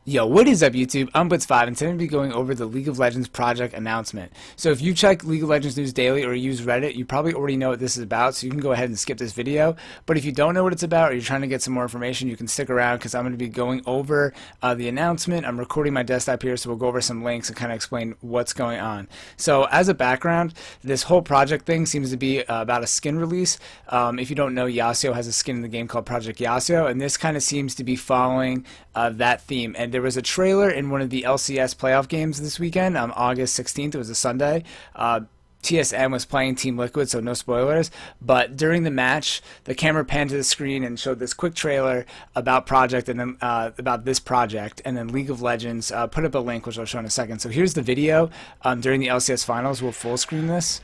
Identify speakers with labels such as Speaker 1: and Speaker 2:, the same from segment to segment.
Speaker 1: Yo, what is up YouTube? I'm Blitz5 and today I'm going to be going over the League of Legends project announcement. So if you check League of Legends news daily or use Reddit, you probably already know what this is about, so you can go ahead and skip this video. But if you don't know what it's about or you're trying to get some more information, you can stick around because I'm going to be going over the announcement. I'm recording my desktop here, so we'll go over some links and kind of explain what's going on. So as a background, this whole project thing seems to be about a skin release. If you don't know, Yasuo has a skin in the game called Project Yasuo, and this kind of seems to be following that theme. And there was a trailer in one of the LCS playoff games this weekend, August 16th. It was a Sunday. TSM was playing Team Liquid, so no spoilers. But during the match, the camera panned to the screen and showed this quick trailer about project and then about this project. And then League of Legends put up a link, which I'll show in a second. So here's the video during the LCS finals. We'll full screen this.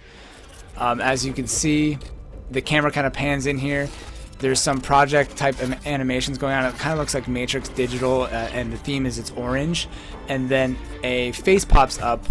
Speaker 1: As you can see, the camera kind of pans in here. There's some project type animations going on. It kind of looks like Matrix Digital, and the theme is it's orange. And then a face pops up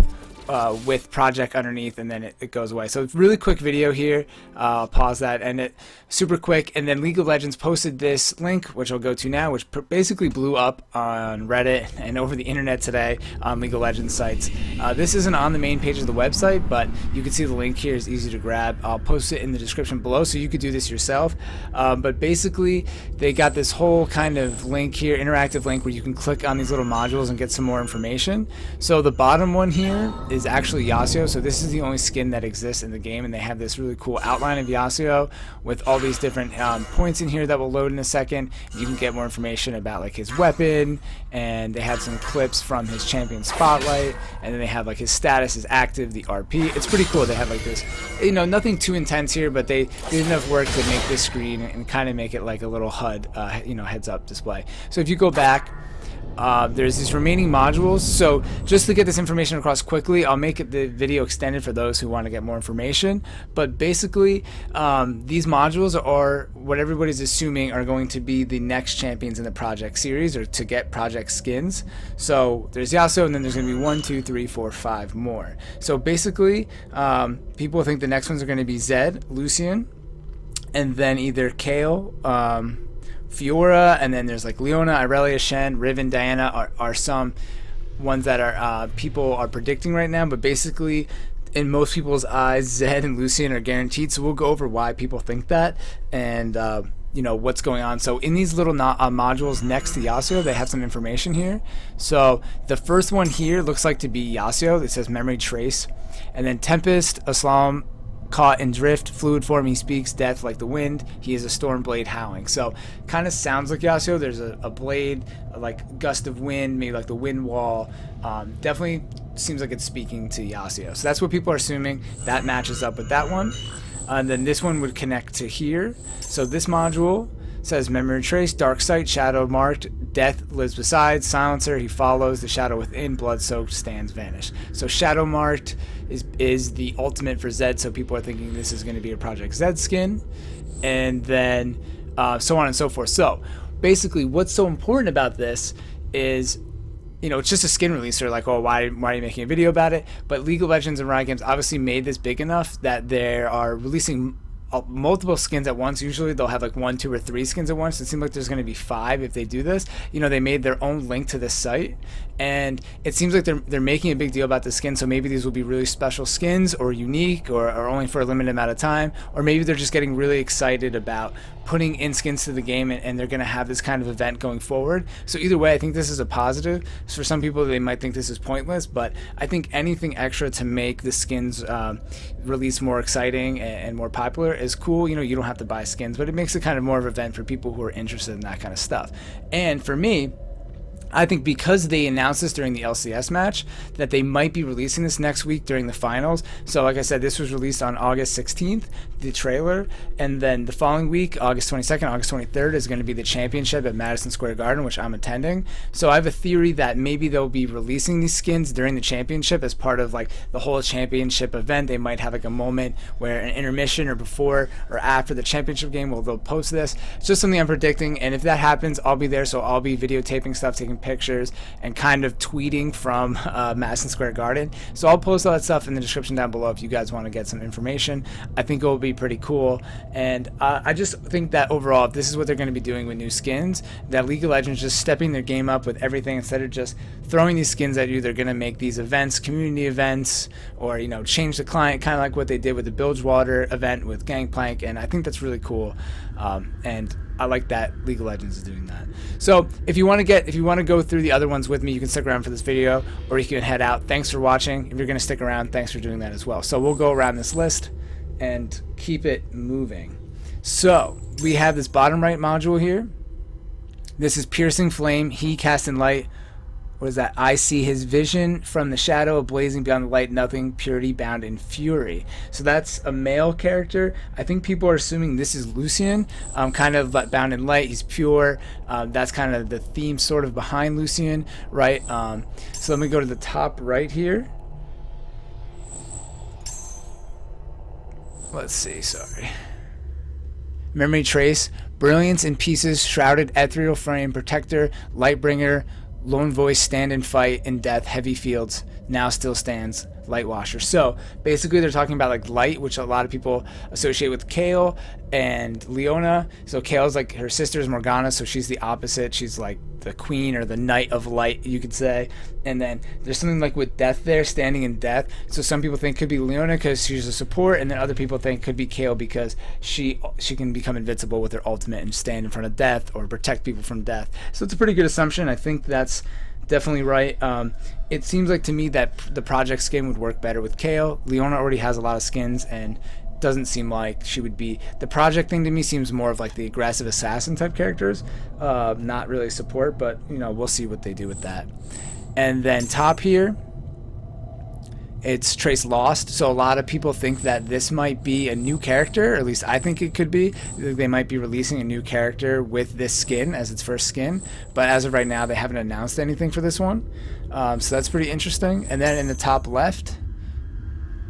Speaker 1: with project underneath, and then it goes away. So really quick video here. I'll pause that, and it super quick. And then League of Legends posted this link, which I'll go to now, which basically blew up on Reddit and over the internet today on League of Legends sites. This isn't on the main page of the website, but you can see the link here is easy to grab. I'll post it in the description below, so you could do this yourself. But basically, they got this whole kind of link here, interactive link, where you can click on these little modules and get some more information. So the bottom one here is actually Yasuo. So this is the only skin that exists in the game, and they have this really cool outline of Yasuo with all these different points in here that will load in a second. You can get more information about like his weapon, and they have some clips from his champion spotlight, and then they have like his status is active, the RP. It's pretty cool. They have like this, you know, nothing too intense here, but they did enough work to make this screen and kind of make it like a little HUD, you know, heads up display. So if you go back, there's these remaining modules. So just to get this information across quickly, I'll make the video extended for those who want to get more information. But basically, these modules are what everybody's assuming are going to be the next champions in the project series, or to get project skins. So there's Yasuo, and then there's going to be 1, 2, 3, 4, 5 more. So basically, people think the next ones are going to be Zed, Lucian, and then either Kayle, Fiora, and then there's like Leona, Irelia, Shen, Riven, Diana are some ones that are people are predicting right now. But basically, in most people's eyes, Zed and Lucian are guaranteed. So we'll go over why people think that, and you know what's going on. So in these little modules next to Yasuo, they have some information here. So the first one here looks like to be Yasuo. It says Memory Trace, and then Tempest, Aslam, caught in drift, fluid form, he speaks death like the wind, he is a storm blade howling. So kind of sounds like Yasuo. There's a blade, like gust of wind, maybe like the wind wall. Definitely seems like it's speaking to Yasuo. So that's what people are assuming. That matches up with that one. And then this one would connect to here. So this module says Memory Trace, Dark Sight, Shadow Marked, Death lives beside, Silencer, he follows, the shadow within, Blood Soaked, stands vanished. So Shadow Marked is the ultimate for Zed, so people are thinking this is going to be a Project Zed skin, and then so on and so forth. So basically, what's so important about this is, you know, it's just a skin release. They're like, oh, why are you making a video about it? But League of Legends and Riot Games obviously made this big enough that they are releasing multiple skins at once. Usually they'll have like 1, 2, or 3 skins at once. It seems like there's going to be 5 if they do this. You know, they made their own link to this site, and it seems like they're making a big deal about the skin. So maybe these will be really special skins, or unique, or only for a limited amount of time, or maybe they're just getting really excited about putting in skins to the game, and they're going to have this kind of event going forward. So either way, I think this is a positive. For some people, they might think this is pointless, but I think anything extra to make the skins release more exciting and more popular is cool. You know, you don't have to buy skins, but it makes it kind of more of an event for people who are interested in that kind of stuff. And for me, I think because they announced this during the LCS match, that they might be releasing this next week during the finals. So like I said, this was released on August 16th, the trailer, and then the following week, August 22nd, August 23rd, is going to be the championship at Madison Square Garden, which I'm attending. So I have a theory that maybe they'll be releasing these skins during the championship as part of like the whole championship event. They might have like a moment where an intermission or before or after the championship game, they'll post this. It's just something I'm predicting, and if that happens, I'll be there. So I'll be videotaping stuff, taking pictures and kind of tweeting from Madison Square Garden. So I'll post all that stuff in the description down below if you guys want to get some information. I think it will be pretty cool, and I just think that overall, if this is what they're going to be doing with new skins, that League of Legends just stepping their game up with everything. Instead of just throwing these skins at you, they're going to make these events, community events, or change the client, kind of like what they did with the Bilgewater event with Gangplank, and I think that's really cool. And I like that League of Legends is doing that. So if you want to go through the other ones with me, you can stick around for this video, or you can head out. Thanks for watching. If you're going to stick around, thanks for doing that as well. So we'll go around this list and keep it moving. So we have this bottom right module here. This is Piercing Flame. He cast in light. What is that? I see his vision from the shadow, blazing beyond the light, nothing, purity bound in fury. So that's a male character. I think people are assuming this is Lucian, kind of bound in light. He's pure. That's kind of the theme sort of behind Lucian, right? So let me go to the top right here. Let's see, sorry. Memory Trace, brilliance in pieces, shrouded ethereal frame, protector, lightbringer, lone voice, stand and fight in death, heavy fields, now still stands, Lightwasher. So basically they're talking about like light, which a lot of people associate with Kayle and Leona. So Kayle's like, her sister is Morgana, so she's the opposite. She's like the queen or the knight of light, you could say. And then there's something like with death there, standing in death. So some people think could be Leona because she's a support, and then other people think could be Kayle because she can become invincible with her ultimate and stand in front of death or protect people from death. So it's a pretty good assumption. I think that's definitely right. It seems like to me that the project skin would work better with Kayle. Leona already has a lot of skins and doesn't seem like she would be. The project thing to me seems more of like the aggressive assassin type characters, not really support, but we'll see what they do with that. And then top here, it's Trace Lost. So a lot of people think that this might be a new character, or at least I think it could be. They might be releasing a new character with this skin as its first skin, but as of right now they haven't announced anything for this one. So that's pretty interesting. And then in the top left,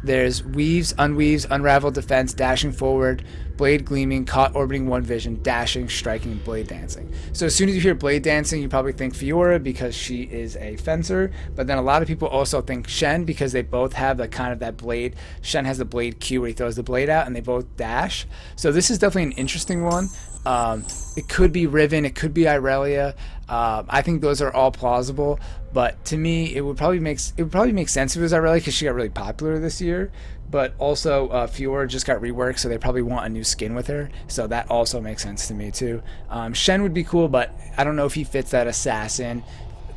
Speaker 1: there's weaves, unweaves, unraveled defense, dashing forward, blade gleaming, caught orbiting one vision, dashing, striking, blade dancing. So as soon as you hear blade dancing, you probably think Fiora because she is a fencer, but then a lot of people also think Shen because they both have the kind of that blade. Shen has the blade Q where he throws the blade out, and they both dash. So this is definitely an interesting one. It could be Riven, it could be Irelia. I think those are all plausible, but to me, it would probably make sense if it was Irelia because she got really popular this year. But also, Fiora just got reworked, so they probably want a new skin with her. So that also makes sense to me too. Shen would be cool, but I don't know if he fits that assassin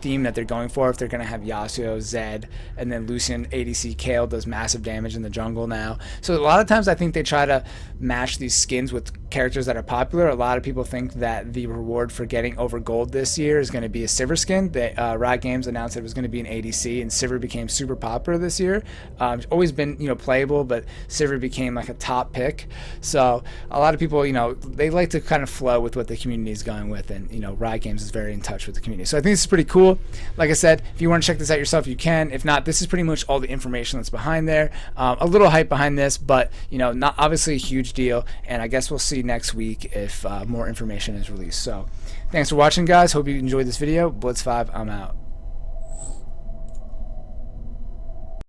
Speaker 1: theme that they're going for, if they're going to have Yasuo, Zed, and then Lucian ADC Kayle does massive damage in the jungle now. So a lot of times I think they try to match these skins with characters that are popular. A lot of people think that the reward for getting over gold this year is going to be a Sivir skin. Riot Games announced it was going to be an ADC, and Sivir became super popular this year. It's always been playable, but Sivir became like a top pick. So a lot of people they like to kind of flow with what the community is going with, and Riot Games is very in touch with the community. So I think this is pretty cool. Like I said, if you want to check this out yourself, you can. If not, this is pretty much all the information that's behind there. A little hype behind this, but not obviously a huge deal. And I guess we'll see next week if more information is released. So thanks for watching, guys. Hope you enjoyed this video. Blitz5, I'm out.